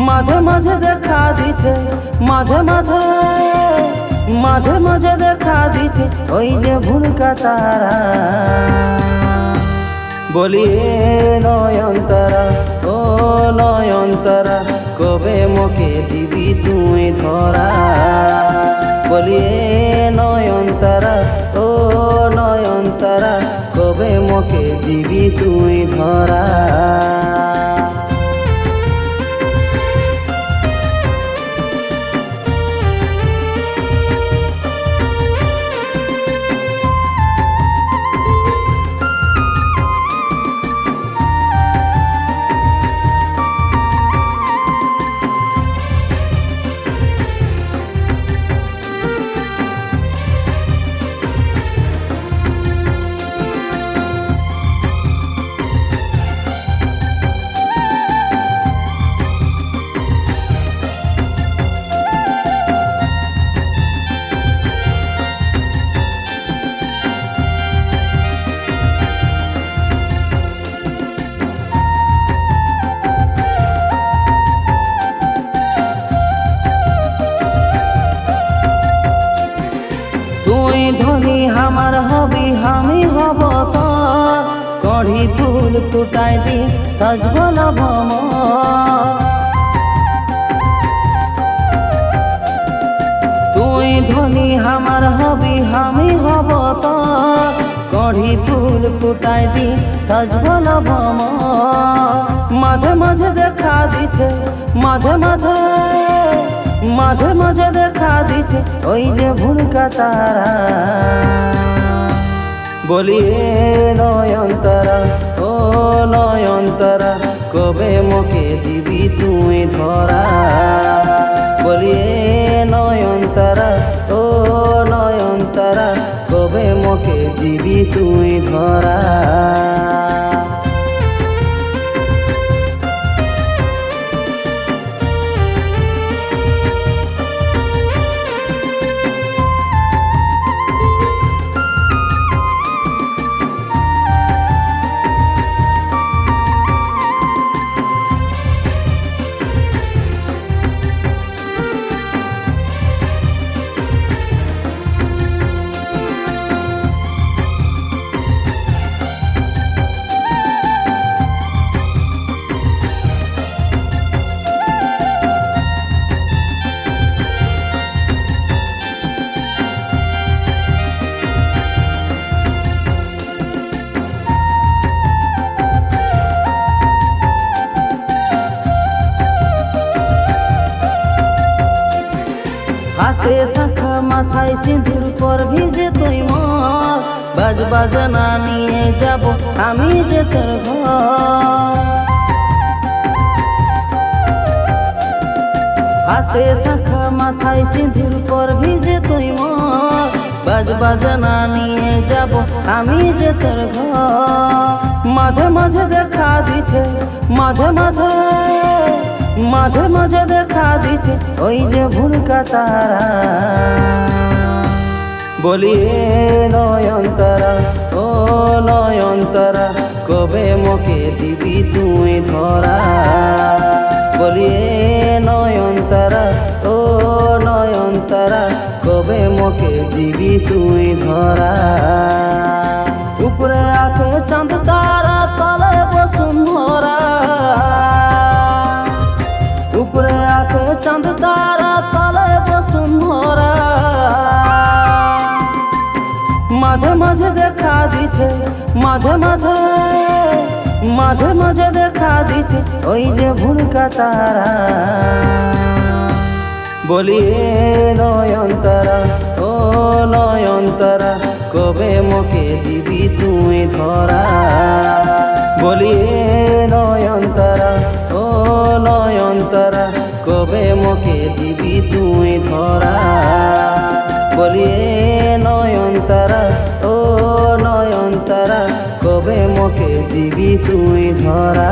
মাঝে মাঝে দেখা দিছে, মাঝে মাঝে মাঝে মাঝে দেখা দিছে ওই যে ভুলকা তারা। বলি নয়নতারা, ও নয়নতারা, কবে মোকে দিবি তুই ধরা। বলি নয়নতারা, ও নয়নতারা, কবে মোকে দিবি তুই ধরা। ধনী আমার হবি, আমি হব তোর, কড়ি ফুল ফুটাই দি সাজব নবম। তুই ধনী আমার হবি, আমি হব তোর, কড়ি ফুল ফুটাই দি সাজব নবম। মাঝে মাঝে দেখা দিছে, মাঝে মাঝে মাঝে মাঝে দেখা দিছে ওই যে ভুলকা তারা। বলি নয়নতারা, ও নয়নতারা, কবে মোকে দিবি তুই ধরা। বলি নয়নতারা, ও নয়নতারা, কবে মোকে দিবি তুই ধরা। হাতে শাখা মাথায় সিঁদুর পর ভিজে তুই মর, বাজ বাজনা নিয়ে যাব আমি যে তোর ঘর। হাতে শাখা মাথায় সিঁদুর পর ভিজে তুই মর, বাজ বাজনা নিয়ে যাব আমি যে তোর ঘর। মাঝে মাঝে দেখা দিছে, মাঝে মাঝে মাঝে মাঝে দেখা দিছে ওই যে ভুলকা তারা। বলি নয়নতারা, ও নয়নতারা, কবে মোকে দিবি তুই ধরা। বলি নয়নতারা, ও নয়নতারা, কবে মোকে দিবি তুই ধরা। উপরে আছে চাঁদ তারা, তলে বসুন্ধরা। উপরে আছে চাঁদ তারা, তলে বসুন্ধরা। মাঝে মাঝে দেখা দিছে, মাঝে মাঝে মাঝে মাঝে দেখা দিছে ওই যে ভুলকা তারা। বলি নয়নতারা, ও নয়নতারা, কবে মোকে দিবি তুই ধরা। বলি নয়নতারা, ও নয়নতারা, কবে মোকে দিবি তুই ধরা। বলি নয়নতারা, ও নয়নতারা, কবে মোকে দিবি তুই ধরা।